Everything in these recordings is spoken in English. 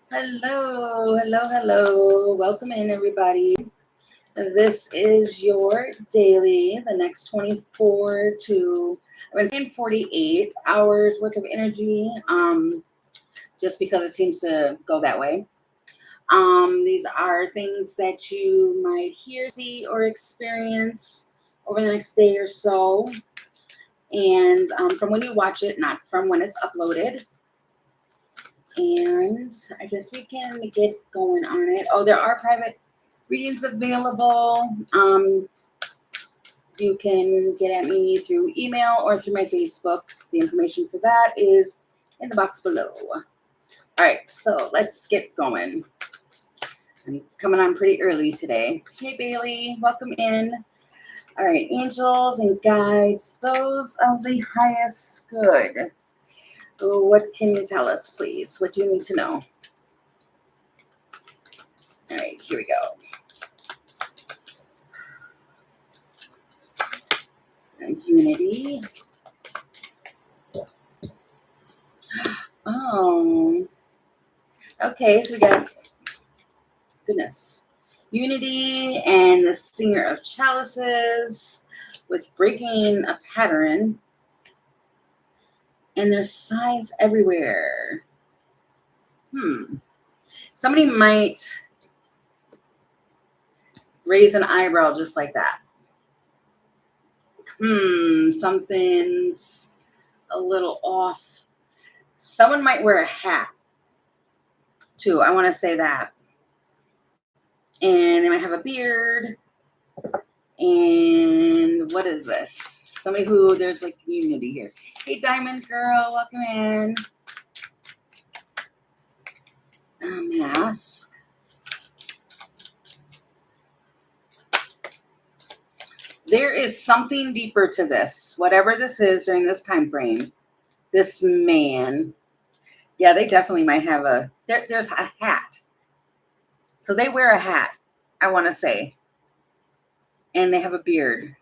Hello, hello, hello. Welcome in, everybody. This is your daily, the next 24 to, I've been saying 48 hours worth of energy, just because it seems to go that way. These are things that you might hear, see, or experience over the next day or so. And from when you watch it, not from when it's uploaded. And I guess we can get going on it. Oh, there are private readings available. You can get at me through email or through my Facebook. The information for that is in the box below. All right, so let's get going. I'm coming on pretty early today. Hey, Bailey, welcome in. All right, angels and guides, those of the highest good. What can you tell us, please? What do you need to know? All right, here we go. Unity. Oh, okay. So we got goodness, unity and the singer of chalices with breaking a pattern, and there's signs everywhere. Somebody might raise an eyebrow just like that. Something's a little off. Someone might wear a hat too. I want to say that. And they might have a beard. And what is this? Somebody who, there's like unity here. Hey, Diamond Girl, welcome in. A mask. There is something deeper to this. Whatever this is during this time frame, this man, yeah, they definitely might have there's a hat. So they wear a hat, I want to say. And they have a beard.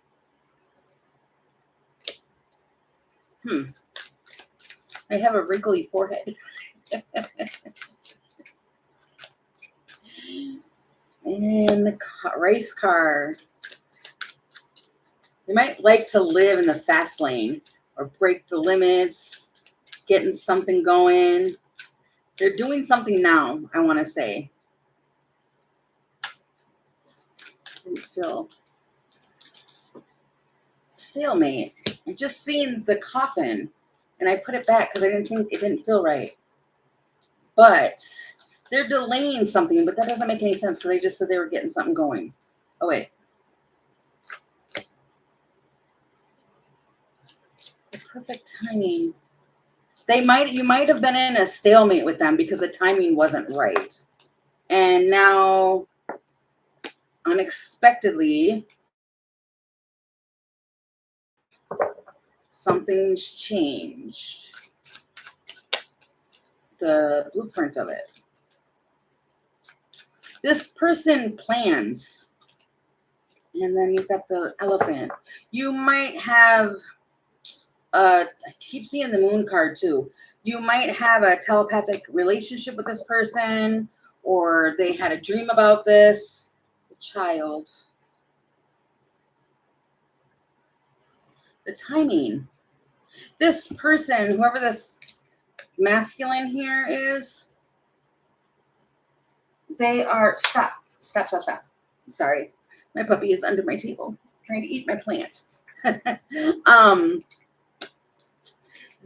They have a wrinkly forehead. And the race car. They might like to live in the fast lane or break the limits, getting something going. They're doing something now, I want to say. Didn't feel stalemate. I just seen the coffin and I put it back because I didn't think it didn't feel right. But they're delaying something, but that doesn't make any sense because they just said they were getting something going. Oh, wait. The perfect timing. You might have been in a stalemate with them because the timing wasn't right. And now, unexpectedly, something's changed. The blueprint of it. This person plans. And then you've got the elephant. You might have, I keep seeing the moon card too. You might have a telepathic relationship with this person, or they had a dream about this. The child. The timing. This person, whoever this masculine here is, they are, stop. Sorry. My puppy is under my table trying to eat my plant.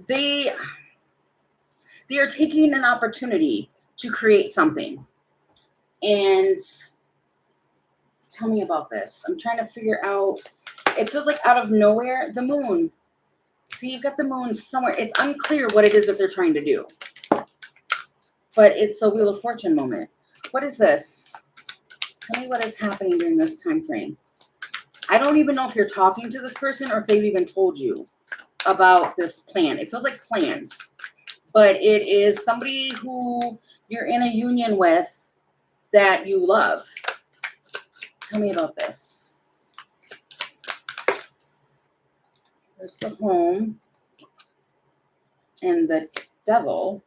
They are taking an opportunity to create something. And tell me about this. I'm trying to figure out, it feels like out of nowhere, the moon. See, you've got the moon somewhere. It's unclear what it is that they're trying to do. But it's a Wheel of Fortune moment. What is this? Tell me what is happening during this time frame. I don't even know if you're talking to this person or if they've even told you about this plan. It feels like plans. But it is somebody who you're in a union with that you love. Tell me about this. There's the home and the devil.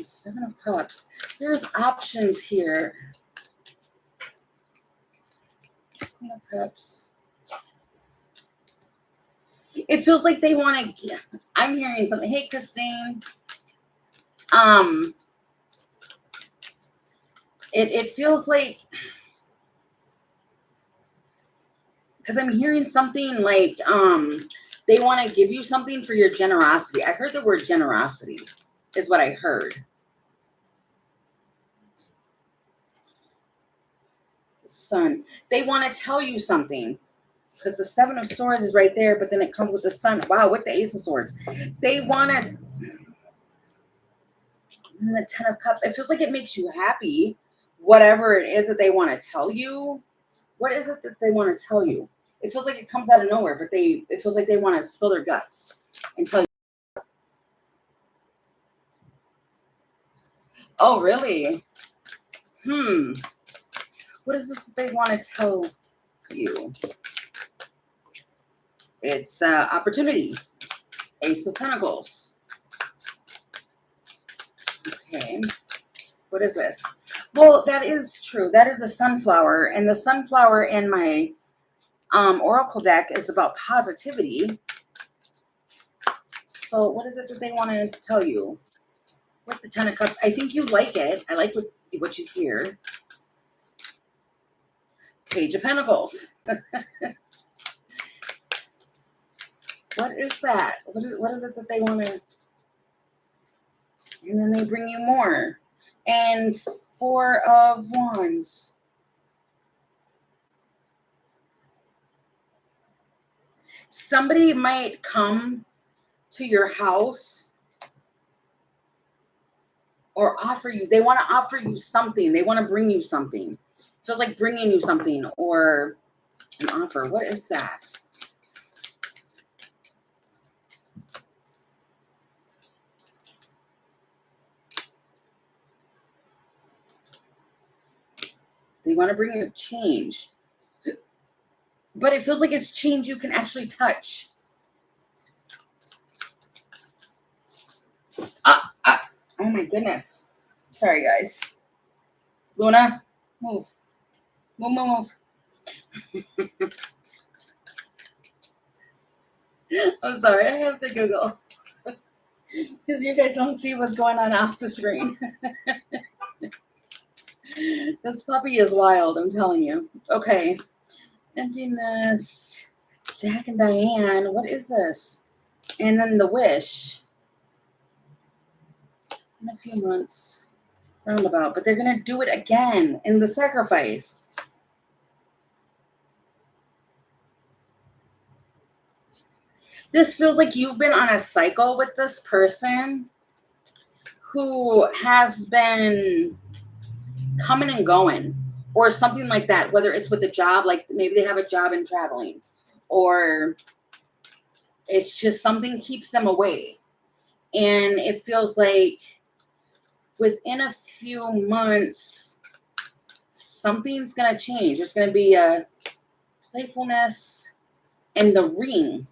Seven of Cups. There's options here. Queen of Cups. It feels like they want to. I'm hearing something. Hey, Christine. It feels like, because I'm hearing something like they want to give you something for your generosity. I heard the word generosity is what I heard. The Sun. They want to tell you something. Because the Seven of Swords is right there, but then it comes with the Sun. Wow, with the Ace of Swords. They want to... And the Ten of Cups. It feels like it makes you happy. Whatever it is that they want to tell you. What is it that they want to tell you? It feels like it comes out of nowhere, but it feels like they want to spill their guts and tell you. Oh, really? What is this that they want to tell you? It's opportunity. Ace of Pentacles. Okay. What is this? Well, that is true. That is a sunflower. And the sunflower in my oracle deck is about positivity. So what is it that they want to tell you? With the Ten of Cups. I think you like it. I like what you hear. Page of Pentacles. What is that? What is it that they want to... And then they bring you more. And Four of Wands. Somebody might come to your house or offer you. They want to offer you something. They want to bring you something. It feels like bringing you something or an offer. What is that? They want to bring you change. But it feels like it's change you can actually touch. Oh my goodness. Sorry, guys. Luna, move. Move. I'm sorry, I have to Google. Because you guys don't see what's going on off the screen. This puppy is wild, I'm telling you. Okay. Emptiness. Jack and Diane. What is this? And then the Wish. In a few months. Roundabout. But they're going to do it again in the Sacrifice. This feels like you've been on a cycle with this person who has been coming and going or something like that, whether it's with a job, like maybe they have a job in traveling, or it's just something keeps them away. And it feels like within a few months, something's going to change. There's going to be a playfulness and the ring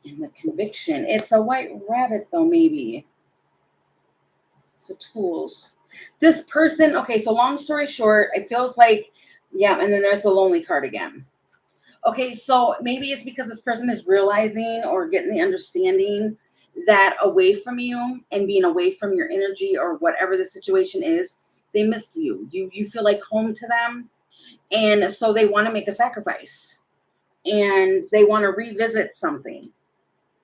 and the conviction. It's a white rabbit though, maybe. It's the tools. This person, okay, so long story short, it feels like, yeah, and then there's the lonely card again. Okay, so maybe it's because this person is realizing or getting the understanding that away from you and being away from your energy or whatever the situation is, they miss you. You feel like home to them. And so they want to make a sacrifice. And they want to revisit something.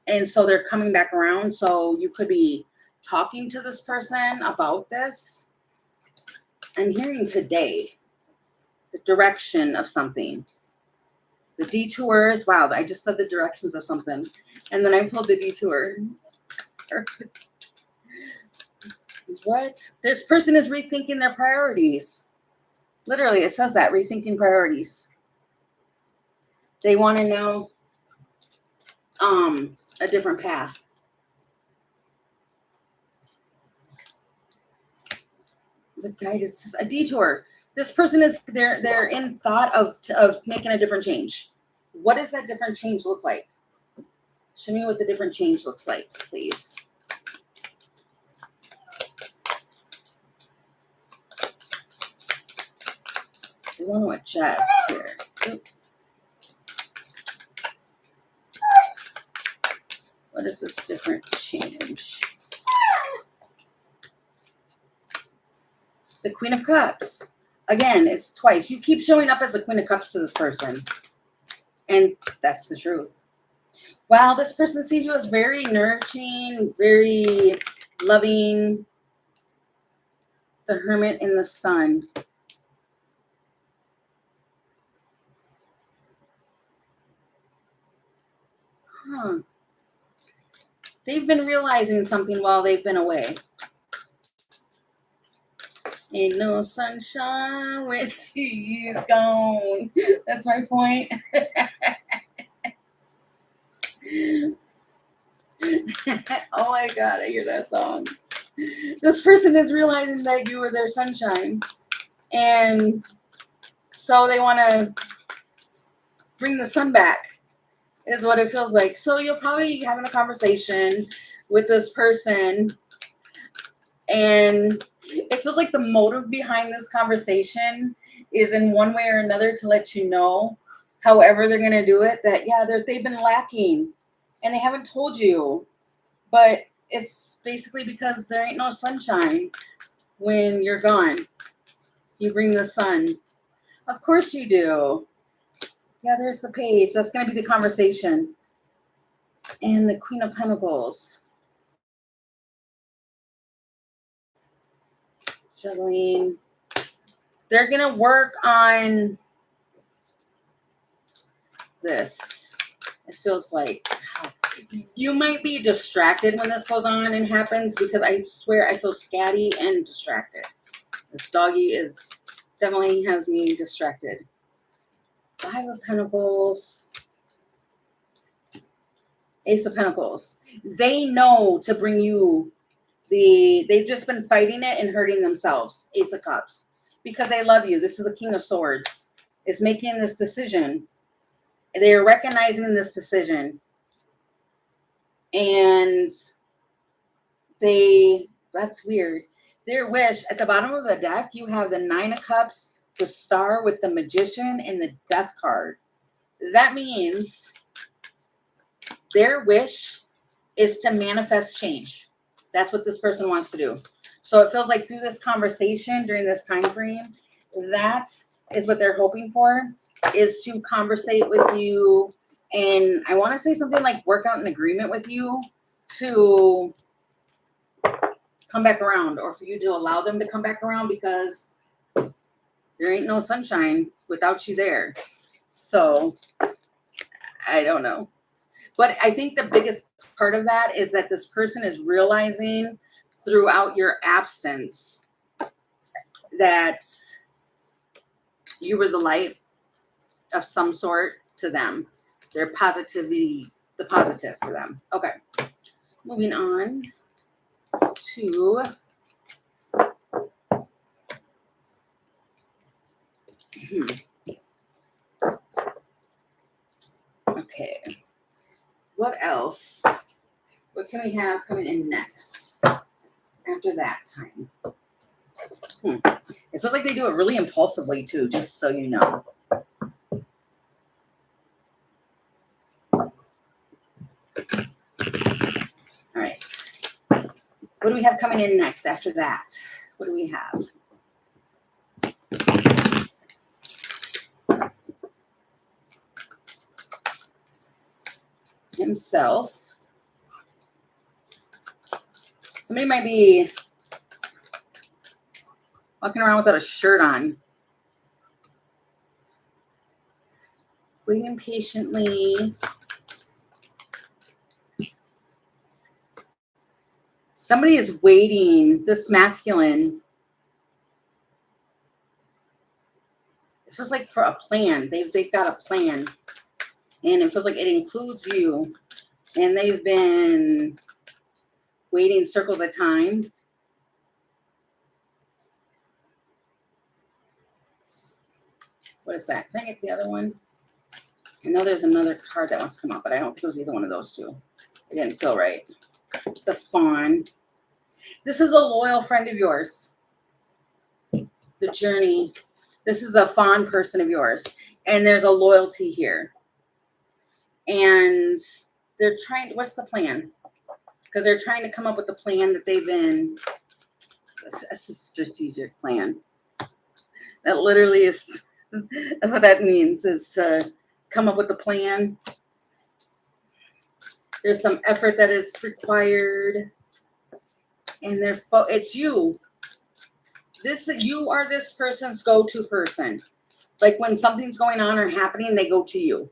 And so they're coming back around. So you could be talking to this person about this. I'm hearing today the direction of something. The detours. Wow, I just said the directions of something. And then I pulled the detour. What? This person is rethinking their priorities. Literally, it says that, rethinking priorities. They want to know a different path. The guidance is a detour. This person is they're in thought of making a different change. What does that different change look like? Show me what the different change looks like, please. They want to adjust here. Oop. What is this different change? The Queen of Cups. Again, it's twice. You keep showing up as the Queen of Cups to this person. And that's the truth. Wow, this person sees you as very nurturing, very loving. The Hermit in the Sun. Huh. They've been realizing something while they've been away. Ain't no sunshine when she's gone. That's my point. Oh my God, I hear that song. This person is realizing that you were their sunshine. And so they want to bring the sun back, is what it feels like. So you'll probably be having a conversation with this person. And it feels like the motive behind this conversation is in one way or another to let you know, however they're going to do it, that, yeah, they've been lacking and they haven't told you. But it's basically because there ain't no sunshine when you're gone. You bring the sun. Of course you do. Yeah, there's the page. That's going to be the conversation. And the Queen of Pentacles. Juggling. They're going to work on this. It feels like you might be distracted when this goes on and happens, because I swear I feel scatty and distracted. This doggy definitely has me distracted. Five of Pentacles. Ace of Pentacles. They know to bring you they've just been fighting it and hurting themselves. Ace of Cups. Because they love you. This is the King of Swords. Is making this decision. They're recognizing this decision. And that's weird. Their wish, at the bottom of the deck, you have the Nine of Cups, the Star with the Magician, and the Death card. That means their wish is to manifest change. That's what this person wants to do. So it feels like through this conversation, during this time frame, that is what they're hoping for, is to conversate with you. And I want to say something like work out an agreement with you to come back around, or for you to allow them to come back around, because there ain't no sunshine without you there. So I don't know. But I think the biggest part of that is that this person is realizing throughout your absence that you were the light of some sort to them. Their positivity, the positive for them. Okay. Moving on to okay. What else? What can we have coming in next after that time? It feels like they do it really impulsively too, just so you know. All right. What do we have coming in next after that? What do we have? Himself. Somebody might be walking around without a shirt on. Waiting patiently. Somebody is waiting, this masculine. It feels like for a plan. They've got a plan. And it feels like it includes you. And they've been waiting circles of time. What is that? Can I get the other one? I know there's another card that wants to come up, but I don't think it was either one of those two. It didn't feel right. The Fawn. This is a loyal friend of yours. The Journey. This is a fond person of yours, and there's a loyalty here. And they're trying, what's the plan? Because they're trying to come up with the plan that they've been, a strategic plan. That literally is, that's what that means, is come up with a plan. There's some effort that is required. And it's you. You are this person's go-to person. Like when something's going on or happening, they go to you.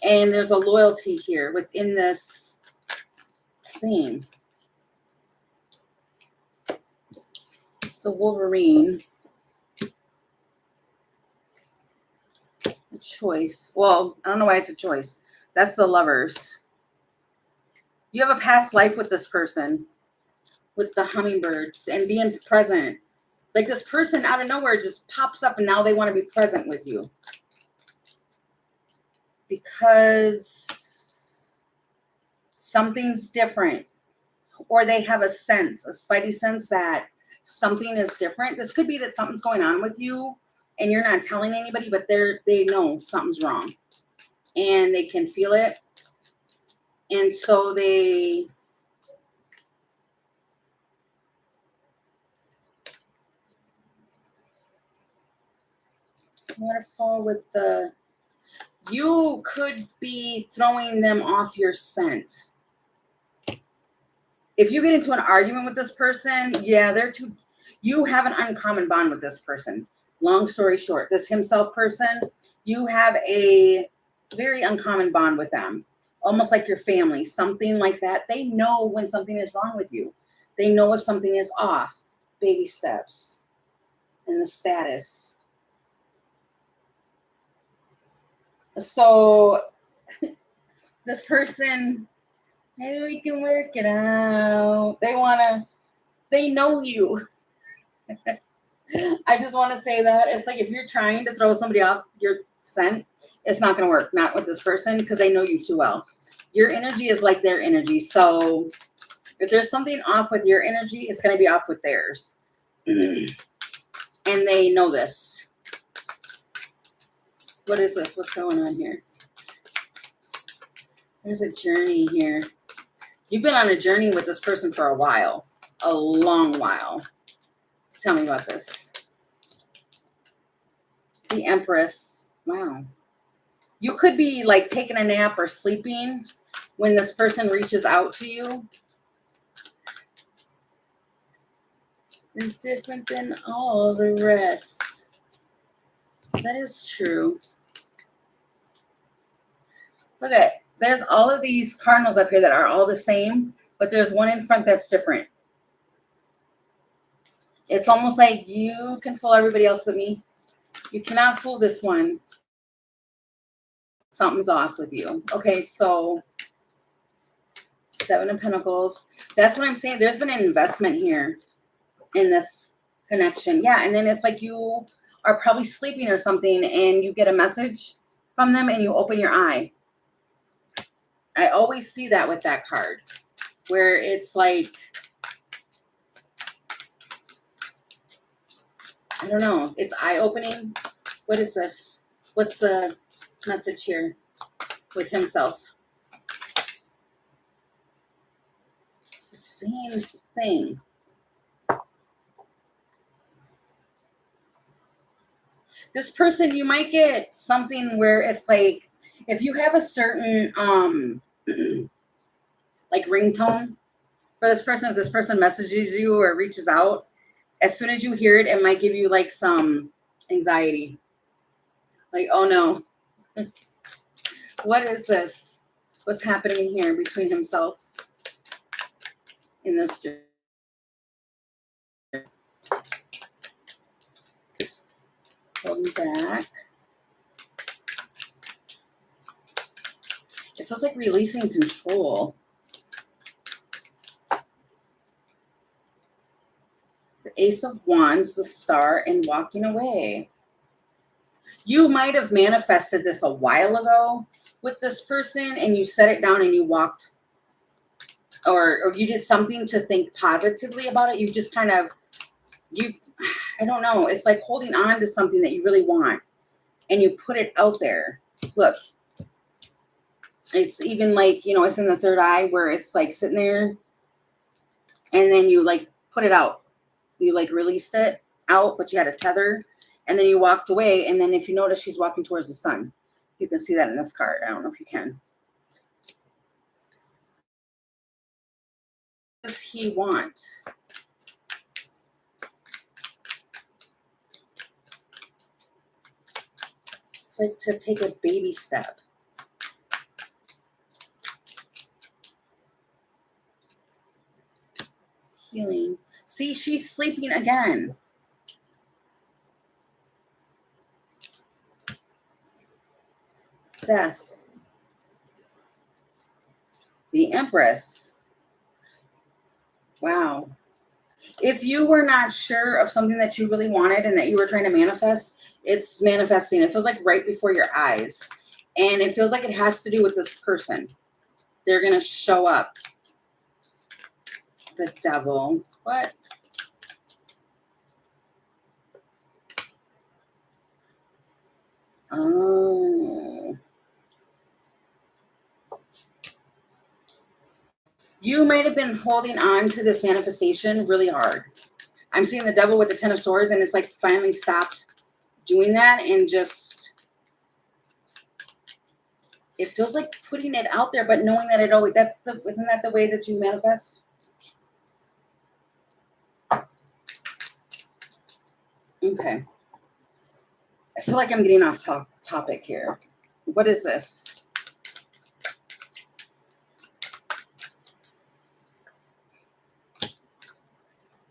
And there's a loyalty here within this theme. So Wolverine. A choice. Well, I don't know why it's a choice. That's the Lovers. You have a past life with this person. With the hummingbirds and being present. Like this person out of nowhere just pops up and now they want to be present with you. Because something's different. Or they have a sense, a spidey sense that something is different. This could be that something's going on with you and you're not telling anybody, but they know something's wrong. And they can feel it. And so they... Waterfall with the... You could be throwing them off your scent. If you get into an argument with this person, yeah, you have an uncommon bond with this person. Long story short, this himself person, you have a very uncommon bond with them. Almost like your family, something like that. They know when something is wrong with you. They know if something is off. Baby steps. And the status. So this person, maybe we can work it out. They know you. I just want to say that. It's like if you're trying to throw somebody off your scent, it's not going to work. Not with this person because they know you too well. Your energy is like their energy. So if there's something off with your energy, it's going to be off with theirs. And they know this. What is this? What's going on here? There's a journey here. You've been on a journey with this person for a while. A long while. Tell me about this. The Empress. Wow. You could be like taking a nap or sleeping when this person reaches out to you. It's different than all the rest. That is true. Look at, there's all of these cardinals up here that are all the same, but there's one in front that's different. It's almost like you can fool everybody else but me. You cannot fool this one. Something's off with you. Okay, so Seven of Pentacles. That's what I'm saying. There's been an investment here in this connection. Yeah, and then it's like you are probably sleeping or something and you get a message from them and you open your eye. I always see that with that card where it's like, I don't know, it's eye-opening. What is this? What's the message here with himself? It's the same thing. This person, you might get something where it's like, if you have a certain like ringtone for this person, if this person messages you or reaches out, as soon as you hear it, it might give you like some anxiety. Like, oh no. What is this? What's happening here between himself in this journey? Holding back. It feels like releasing control. The Ace of Wands, the Star, and walking away. You might have manifested this a while ago with this person and you set it down and you walked, or you did something to think positively about it. You just kind of, I don't know. It's like holding on to something that you really want and you put it out there. Look, it's even like, you know, it's in the third eye where it's like sitting there and then you like put it out. You like released it out, but you had a tether and then you walked away. And then if you notice, she's walking towards the sun. You can see that in this card. I don't know if you can. What does he want? It's like to take a baby step. Healing. See, she's sleeping again. Death. The Empress. Wow. If you were not sure of something that you really wanted and that you were trying to manifest, it's manifesting. It feels like right before your eyes. And it feels like it has to do with this person. They're going to show up. The Devil. What? Oh. You might have been holding on to this manifestation really hard. I'm seeing the Devil with the Ten of Swords, and it's like finally stopped doing that and just, it feels like putting it out there, but knowing that it always, isn't that the way that you manifest? Okay. I feel like I'm getting off topic here. What is this?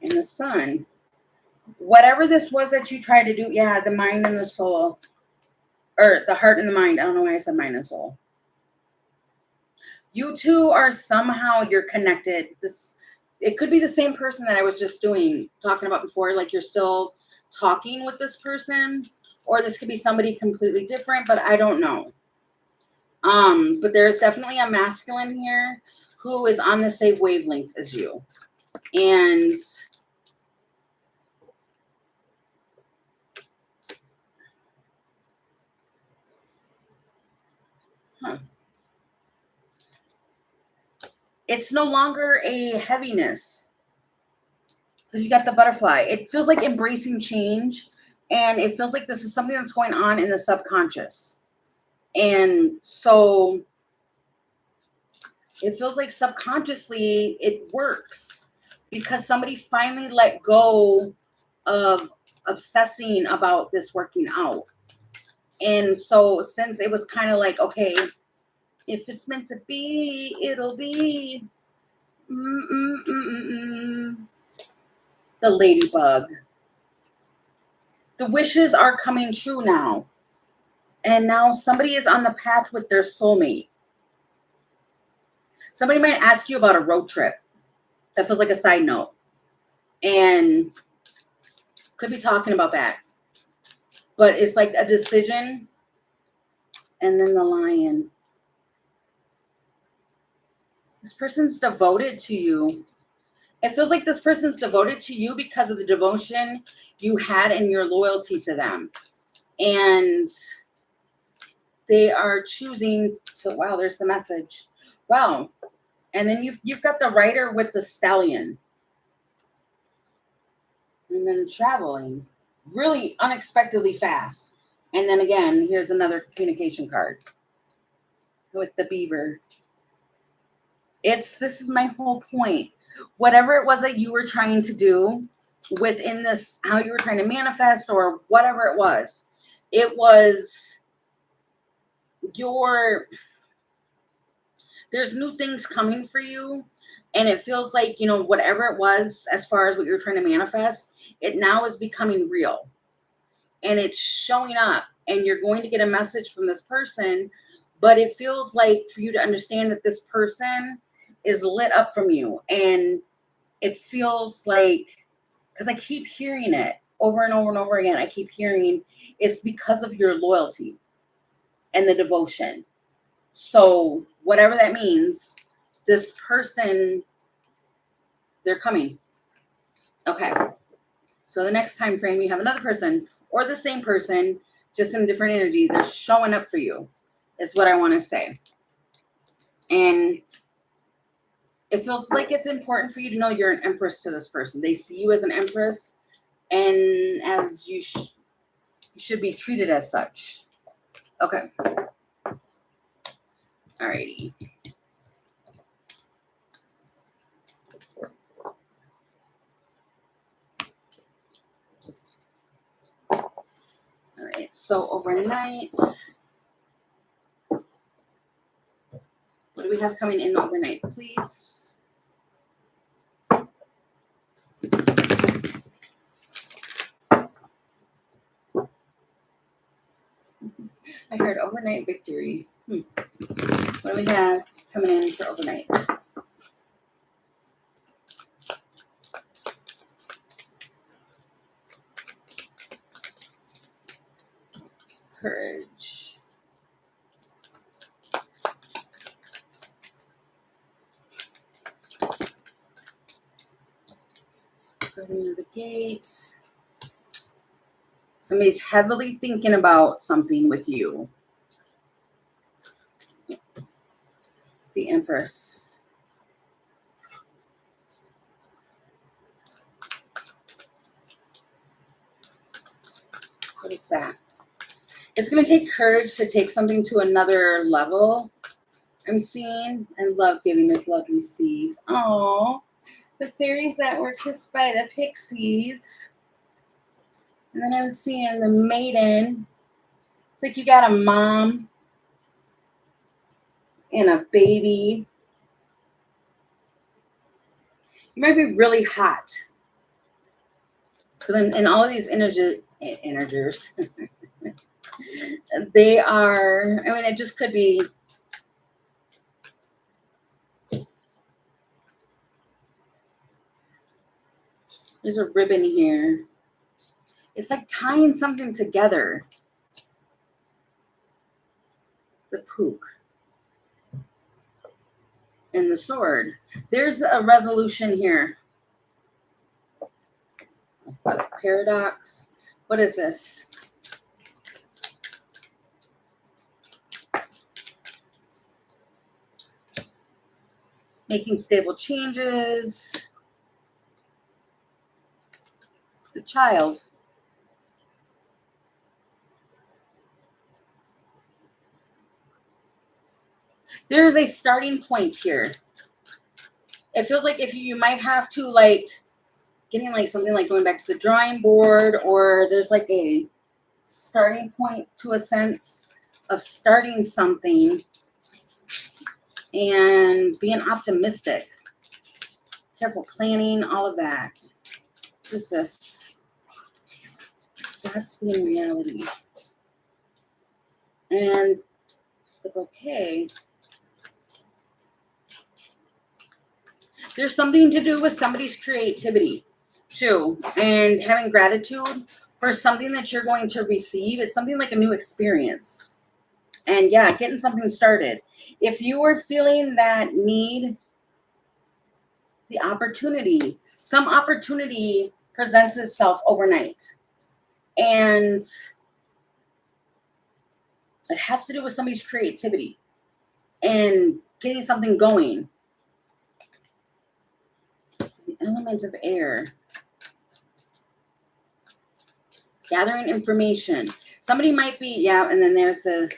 And the Sun. Whatever this was that you tried to do, yeah, the mind and the soul. Or the heart and the mind. I don't know why I said mind and soul. You two are somehow, you're connected. It could be the same person that I was just talking about before. Like you're still talking with this person. Or this could be somebody completely different, but I don't know. But there's definitely a masculine here who is on the same wavelength as you. And it's no longer a heaviness because you got the butterfly. It feels like embracing change, and it feels like this is something that's going on in the subconscious. And so it feels like subconsciously it works because somebody finally let go of obsessing about this working out. And so since it was kind of like, okay, if it's meant to be, it'll be. The ladybug. The wishes are coming true now. And now somebody is on the path with their soulmate. Somebody might ask you about a road trip. That feels like a side note. And could be talking about that. But it's like a decision. And then the Lion. This person's devoted to you. It feels like this person's devoted to you because of the devotion you had and your loyalty to them. And they are choosing to, wow, there's the message. Wow. And then you've got the Rider with the Stallion. And then traveling really unexpectedly fast. And then again, here's another communication card with the beaver. This is my whole point. Whatever it was that you were trying to do within this, how you were trying to manifest or whatever it was there's new things coming for you. And it feels like, whatever it was, as far as what you're trying to manifest, it now is becoming real and it's showing up, and you're going to get a message from this person. But it feels like for you to understand that this person is lit up from you. And it feels like, because I keep hearing it over and over and over again, I keep hearing it's because of your loyalty and the devotion. So whatever that means, this person, they're coming. Okay. So the next time frame, you have another person or the same person, just in different energy. They're showing up for you, is what I want to say. And it feels like it's important for you to know you're an empress to this person. They see you as an empress, and as you should be treated as such. Okay. Alrighty. All right, so overnight, what do we have coming in overnight, please? I heard overnight victory. What do we have coming in for overnight? Courage. Going to the gate. Somebody's heavily thinking about something with you. The Empress. What is that? It's going to take courage to take something to another level. I'm seeing, and love giving is love received. Oh, the fairies that were kissed by the pixies. And then I was seeing the maiden. It's like you got a mom and a baby. You might be really hot. Because in all of these integers, they are, I mean, it just could be. There's a ribbon here. It's like tying something together. The pook. And the sword. There's a resolution here. Paradox. What is this? Making stable changes. The child. There is a starting point here. It feels like if you might have to like getting like something like going back to the drawing board, or there's like a starting point to a sense of starting something and being optimistic. Careful planning, all of that. What is this? That's being reality. And the bouquet. There's something to do with somebody's creativity too, and having gratitude for something that you're going to receive. It's something like a new experience. And yeah, getting something started. If you are feeling that need, the opportunity, some opportunity presents itself overnight. And it has to do with somebody's creativity and getting something going. So the element of air. Gathering information. Somebody might be, yeah, and then there's the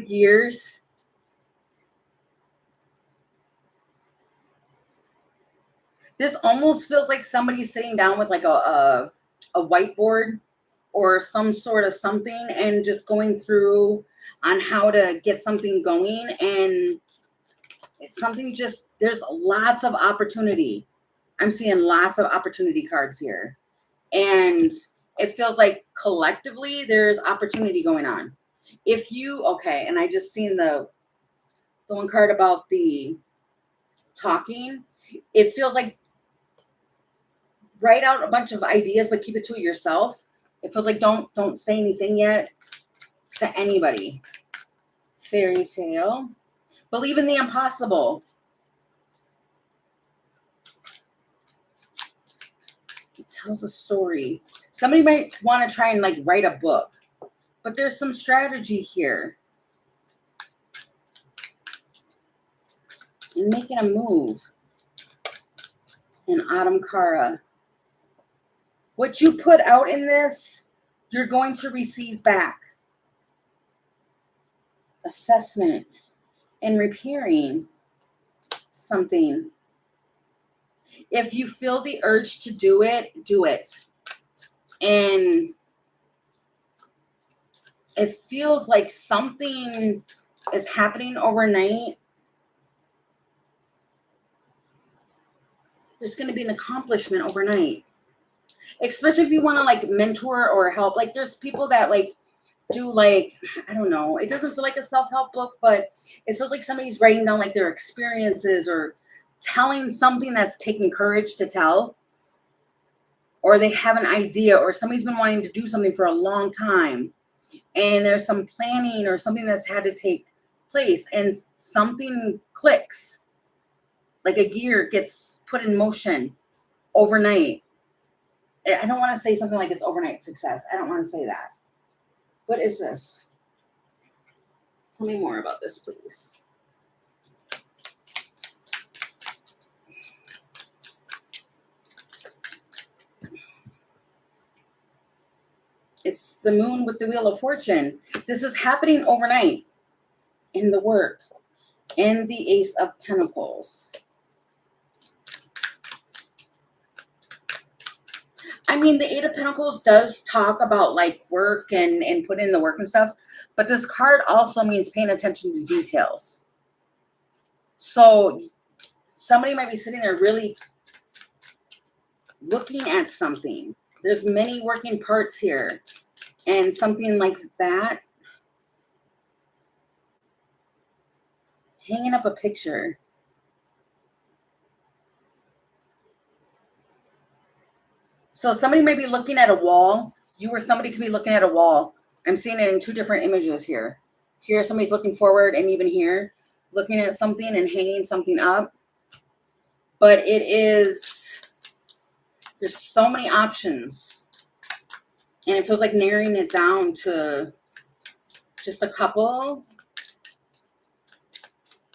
gears. This almost feels like somebody's sitting down with like a whiteboard or some sort of something and just going through on how to get something going. And it's something just, there's lots of opportunity. I'm seeing lots of opportunity cards here. And it feels like collectively there's opportunity going on. If you, okay, and I just seen the one card about the talking. It feels like write out a bunch of ideas, but keep it to yourself. It feels like don't say anything yet to anybody. Fairy tale. Believe in the impossible. tells a story. Somebody might want to try and like write a book, but there's some strategy here in making a move. In Autumn Kara, what you put out in this, you're going to receive back. Assessment and repairing something. If you feel the urge to do it, do it. And it feels like something is happening overnight. There's going to be an accomplishment overnight. Especially if you want to like mentor or help. Like there's people that like do like, I don't know. It doesn't feel like a self-help book, but it feels like somebody's writing down like their experiences or telling something that's taking courage to tell. Or they have an idea, or somebody's been wanting to do something for a long time. And there's some planning or something that's had to take place and something clicks. Like a gear gets put in motion overnight. I don't want to say something like it's overnight success. I don't want to say that. What is this? Tell me more about this, please. It's the moon with the Wheel of Fortune. This is happening overnight in the work. And the Ace of Pentacles. I mean, the Eight of Pentacles does talk about like work and put in the work and stuff. But this card also means paying attention to details. So somebody might be sitting there really looking at something. There's many working parts here. And something like that. Hanging up a picture. So somebody may be looking at a wall. You or somebody could be looking at a wall. I'm seeing it in two different images here. Here, somebody's looking forward, and even here, looking at something and hanging something up. But it is, there's so many options. And it feels like narrowing it down to just a couple.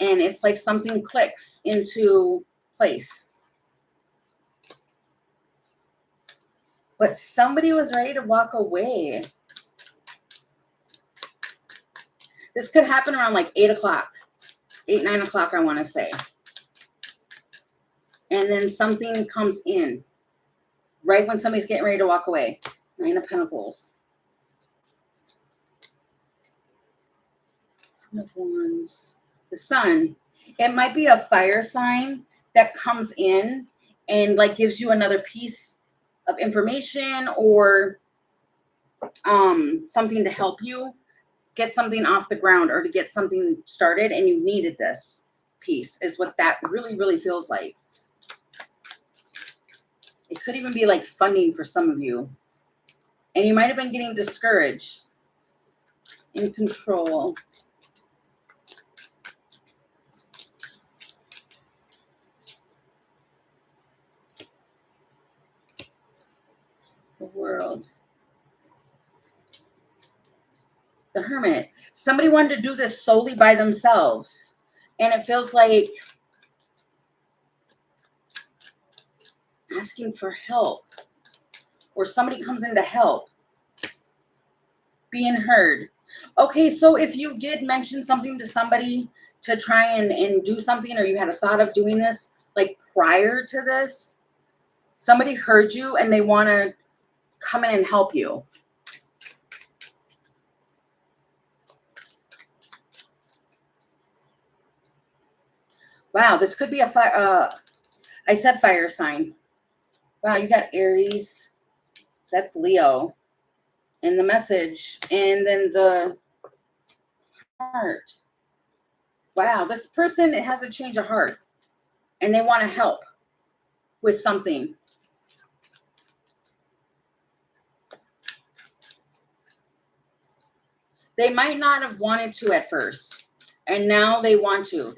And it's like something clicks into place. But somebody was ready to walk away. This could happen around like 8 o'clock. 8, 9 o'clock, I want to say. And then something comes in. Right when somebody's getting ready to walk away. 9 of Pentacles. 10 of Wands. The Sun. It might be a fire sign that comes in and like gives you another piece of information or something to help you get something off the ground or to get something started, and you needed this piece is what that really, really feels like. It could even be like funding for some of you. And you might have been getting discouraged. In control. The World. The Hermit. Somebody wanted to do this solely by themselves. And it feels like asking for help. Or somebody comes in to help. Being heard. Okay, so if you did mention something to somebody to try and do something, or you had a thought of doing this, like prior to this, somebody heard you and they want to come in and help you. Wow, this could be a fire. I said fire sign. Wow, you got Aries. That's Leo. And the message. And then the heart. Wow, this person has a change of heart. And they want to help with something. They might not have wanted to at first. And now they want to.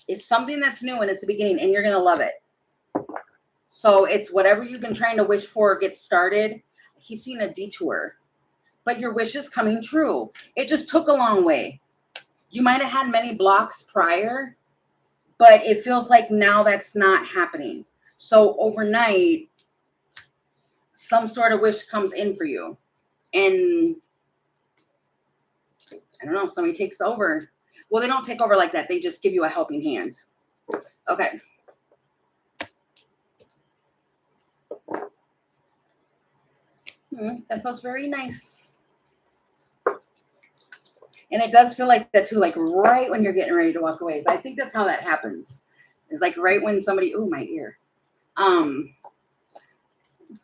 It's something that's new and it's the beginning. And you're going to love it. So it's whatever you've been trying to wish for gets started. I keep seeing a detour, but your wish is coming true. It just took a long way. You might have had many blocks prior, but it feels like now that's not happening. So overnight, some sort of wish comes in for you. And I don't know, somebody takes over. Well, they don't take over like that. They just give you a helping hand. Okay. That feels very nice. And it does feel like that too, like right when you're getting ready to walk away. But I think that's how that happens. It's like right when somebody, oh, my ear.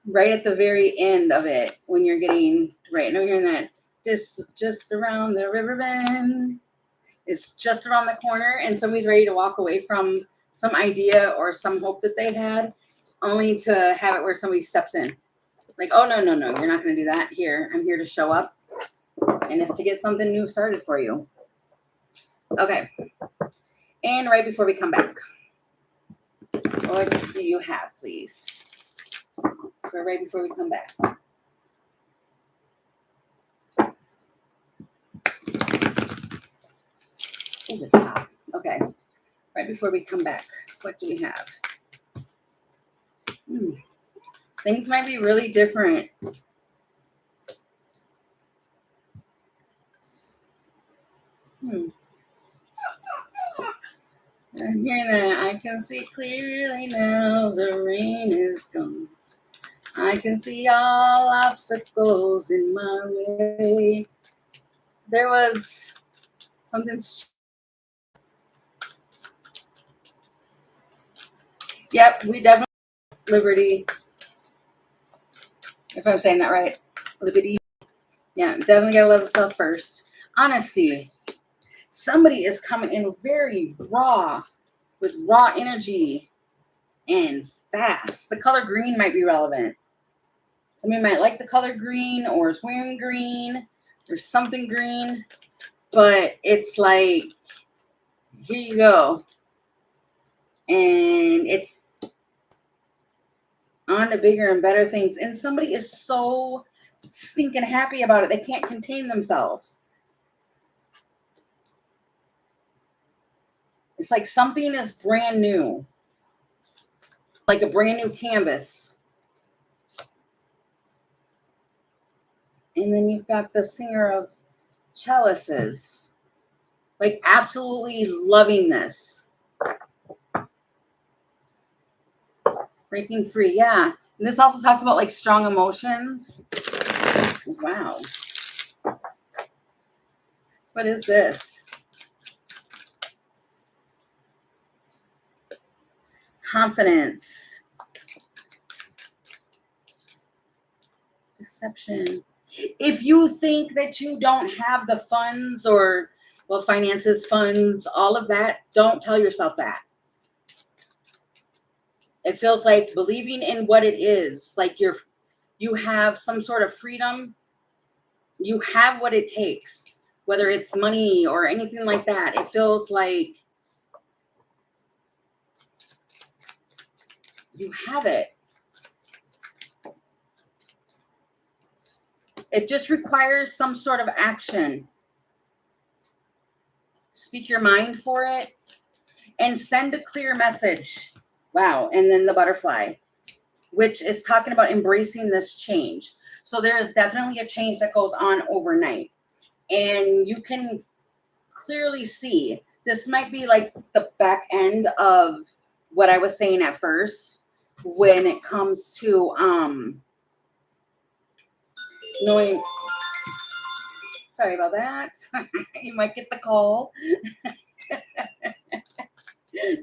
Right at the very end of it, when you're getting right. No, you're in that just around the river bend. It's just around the corner, and somebody's ready to walk away from some idea or some hope that they had, only to have it where somebody steps in. Like, oh, no, you're not going to do that here. I'm here to show up, and it's to get something new started for you. Okay. And right before we come back, what do you have, please? Right before we come back. Oh, this is hot. Okay. Right before we come back, what do we have? Things might be really different. I'm hearing that. I can see clearly now the rain is gone. I can see all obstacles in my way. There was something. Yep, we definitely liberty. If I'm saying that right, liberty. Yeah, definitely gotta love yourself first. Honesty. Somebody is coming in very raw, with raw energy and fast. The color green might be relevant. Somebody might like the color green or is wearing green or something green, but it's like, here you go. And it's on to bigger and better things. And somebody is so stinking happy about it. They can't contain themselves. It's like something is brand new. Like a brand new canvas. And then you've got the singer of chalices. Like absolutely loving this. Breaking free, yeah. And this also talks about like strong emotions. Wow. What is this? Confidence. Deception. If you think that you don't have the funds or, well, finances, funds, all of that, don't tell yourself that. It feels like believing in what it is, like you have some sort of freedom. You have what it takes, whether it's money or anything like that. It feels like you have it. It just requires some sort of action. Speak your mind for it and send a clear message. Wow. And then the butterfly, which is talking about embracing this change. So there is definitely a change that goes on overnight. And you can clearly see this might be like the back end of what I was saying at first when it comes to knowing. Sorry about that. You might get the call.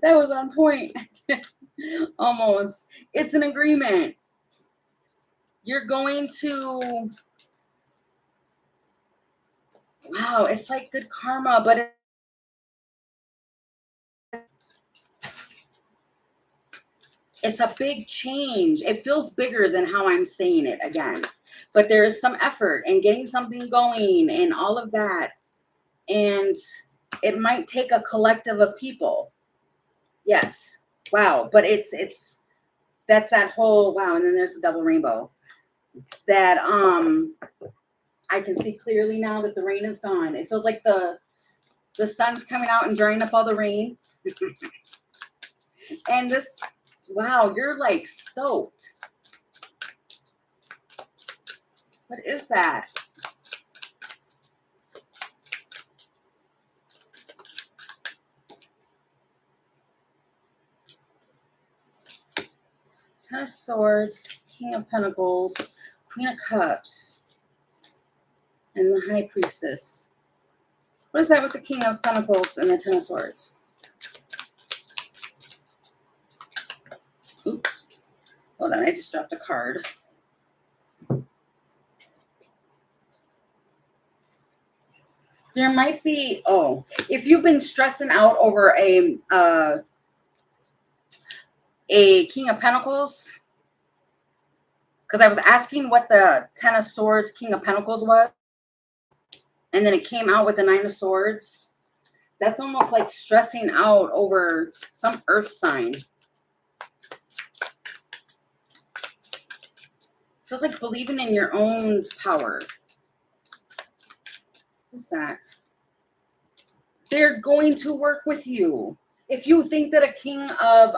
That was on point. Almost. It's an agreement. You're going to, wow, it's like good karma, but it's a big change. It feels bigger than how I'm saying it again. But there is some effort and getting something going and all of that. And it might take a collective of people. Yes. Wow. But that's that whole, wow. And then there's the double rainbow that I can see clearly now that the rain is gone. It feels like the sun's coming out and drying up all the rain. And this, wow, you're like stoked. What is that? Ten of Swords, King of Pentacles, Queen of Cups, and the High Priestess. What is that with the King of Pentacles and the Ten of Swords? Oops. Hold on, I just dropped a card. There might be, if you've been stressing out over a King of Pentacles, because I was asking what the Ten of Swords, King of Pentacles was, and then it came out with the Nine of Swords. That's almost like stressing out over some earth sign. Feels like believing in your own power. What's that? They're going to work with you. If you think that a King of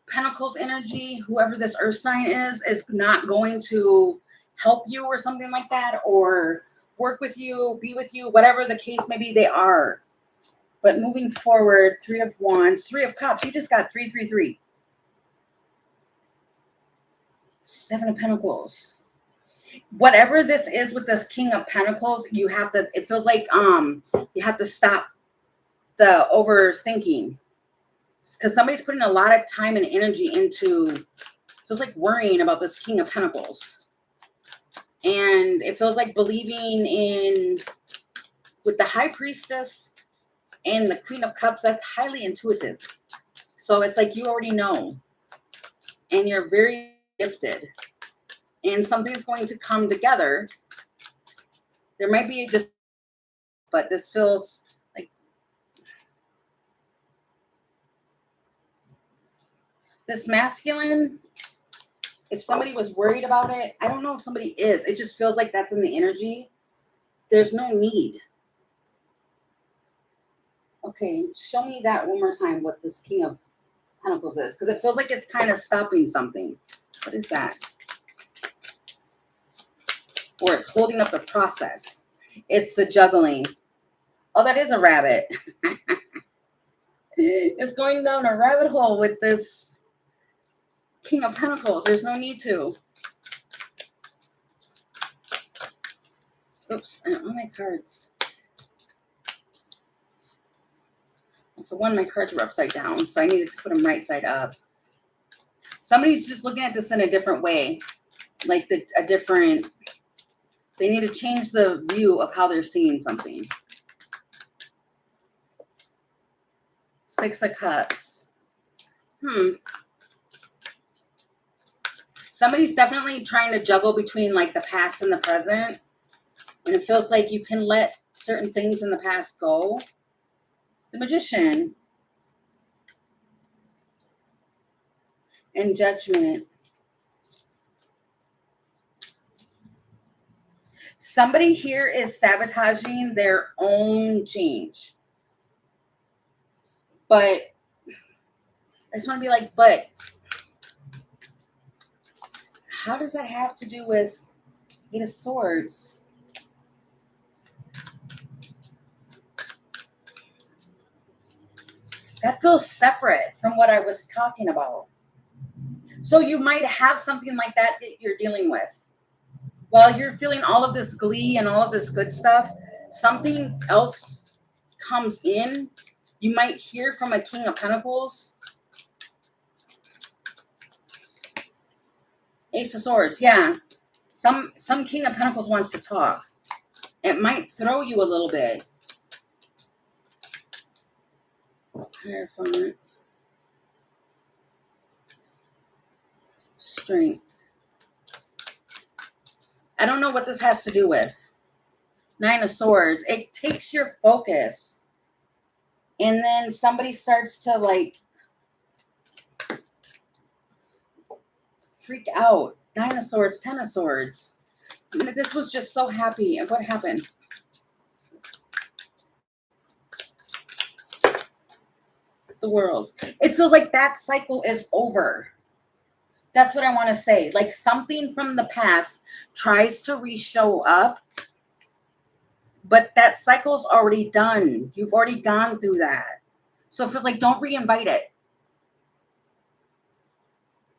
Pentacles energy, whoever this earth sign is not going to help you or something like that, or work with you, be with you, whatever the case may be, they are. But moving forward, Three of Wands, Three of Cups, you just got 3, 3, 3. Seven of Pentacles. Whatever this is with this King of Pentacles, you have to, it feels like you have to stop the overthinking. Because somebody's putting a lot of time and energy into, feels like worrying about this King of Pentacles. And it feels like believing in, with the High Priestess and the Queen of Cups, that's highly intuitive. So it's like you already know. And you're very gifted. And something's going to come together. There might be just, but this feels like this masculine, if somebody was worried about it, I don't know if somebody is. It just feels like that's in the energy. There's no need. Okay, show me that one more time, what this King of Pentacles is. Because it feels like it's kind of stopping something. What is that? Or it's holding up the process. It's the juggling. Oh, that is a rabbit. It's going down a rabbit hole with this King of Pentacles. There's no need to. Oops, I don't know my cards. For one, my cards were upside down, so I needed to put them right side up. Somebody's just looking at this in a different way. Like a different, they need to change the view of how they're seeing something. Six of Cups. Somebody's definitely trying to juggle between like the past and the present. And it feels like you can let certain things in the past go. The Magician. And Judgment. Somebody here is sabotaging their own change. But I just want to be like, but how does that have to do with Eight of Swords? That feels separate from what I was talking about. So you might have something like that you're dealing with. While you're feeling all of this glee and all of this good stuff, something else comes in. You might hear from a King of Pentacles. Ace of Swords, yeah. Some King of Pentacles wants to talk. It might throw you a little bit. Hierophant. Strength. I don't know what this has to do with. Nine of Swords. It takes your focus. And then somebody starts to like freak out. Nine of Swords, Ten of Swords. This was just so happy. And what happened? The World. It feels like that cycle is over. That's what I want to say. Like something from the past tries to re-show up, but that cycle's already done. You've already gone through that. So it feels like don't re-invite it.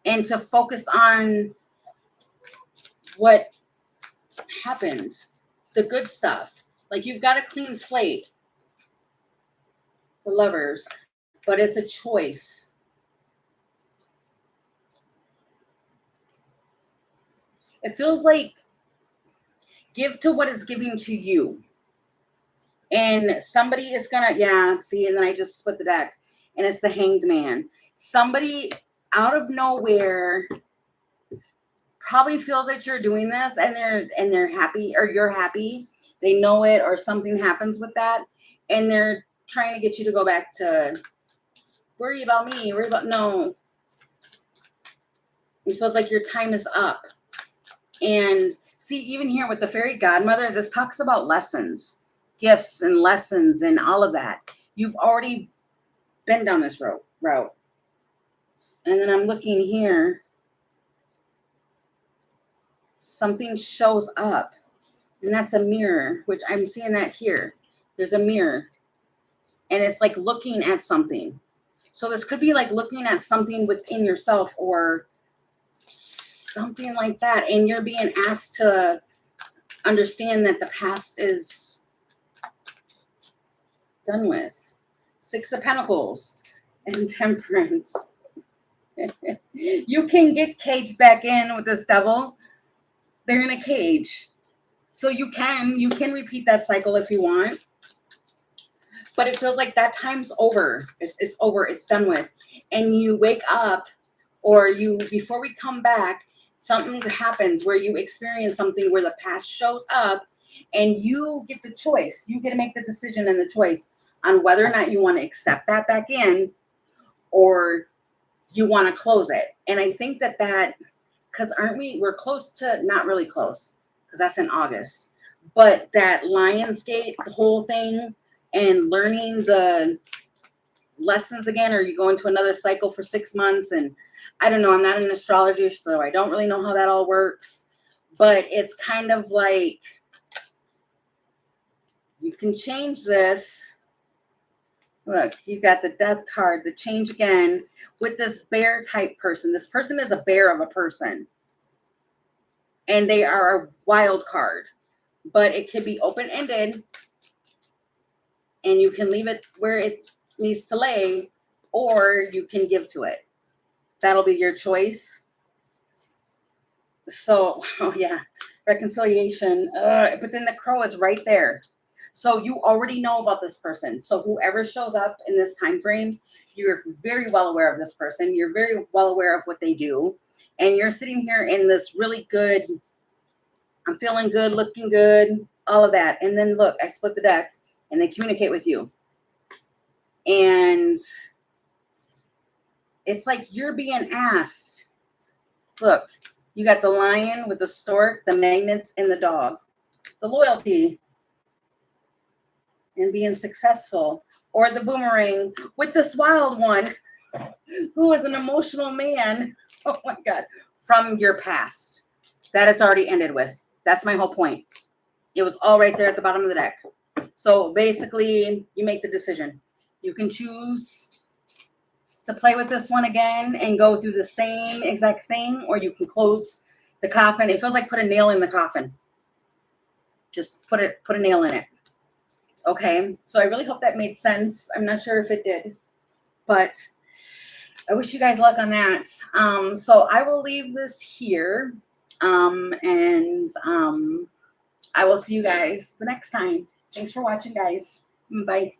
And to focus on what happened, the good stuff. Like you've got a clean slate, the Lovers, but it's a choice. It feels like give to what is giving to you. And somebody is gonna, yeah, see, and then I just split the deck, and it's the Hanged Man. Somebody out of nowhere probably feels that you're doing this, and they're happy, or you're happy. They know it, or something happens with that, and they're trying to get you to go back to worry about me, worry about no. It feels like your time is up. And see, even here with the Fairy Godmother, this talks about lessons, gifts and lessons and all of that. You've already been down this route. And then I'm looking here. Something shows up. And that's a mirror, which I'm seeing that here. There's a mirror. And it's like looking at something. So this could be like looking at something within yourself or something like that. And you're being asked to understand that the past is done with. Six of Pentacles and Temperance. You can get caged back in with this Devil. They're in a cage. So you can repeat that cycle if you want. But it feels like that time's over. It's over. It's done with. And you wake up, or before we come back, something happens where you experience something where the past shows up, and you get the choice. You get to make the decision and the choice on whether or not you want to accept that back in, or you want to close it. And I think that because we're close to, not really close, because that's in August, but that Lionsgate, the whole thing, and learning the lessons again, or you go into another cycle for 6 months. And I don't know, I'm not an astrologer, so I don't really know how that all works, but it's kind of like you can change this. Look, you got the Death card, the change again with this bear type person. This person is a bear of a person, and they are a wild card, but it could be open-ended, and you can leave it where it needs to lay, or you can give to it. That'll be your choice. So, oh yeah, reconciliation. But then the Crow is right there. So you already know about this person. So whoever shows up in this time frame, you're very well aware of this person. You're very well aware of what they do. And you're sitting here in this really good, I'm feeling good, looking good, all of that. And then look, I split the deck, and they communicate with you. And it's like you're being asked. Look, you got the Lion with the stork, the magnets, and the dog. The loyalty and being successful. Or the Boomerang with this wild one who is an emotional man. Oh my God. From your past. That it's already ended with. That's my whole point. It was all right there at the bottom of the deck. So basically, you make the decision. You can choose to play with this one again and go through the same exact thing, or you can close the coffin. It feels like put a nail in the coffin. Just put a nail in it. Okay, so I really hope that made sense. I'm not sure if it did, but I wish you guys luck on that. So I will leave this here, and I will see you guys the next time. Thanks for watching, guys. Bye.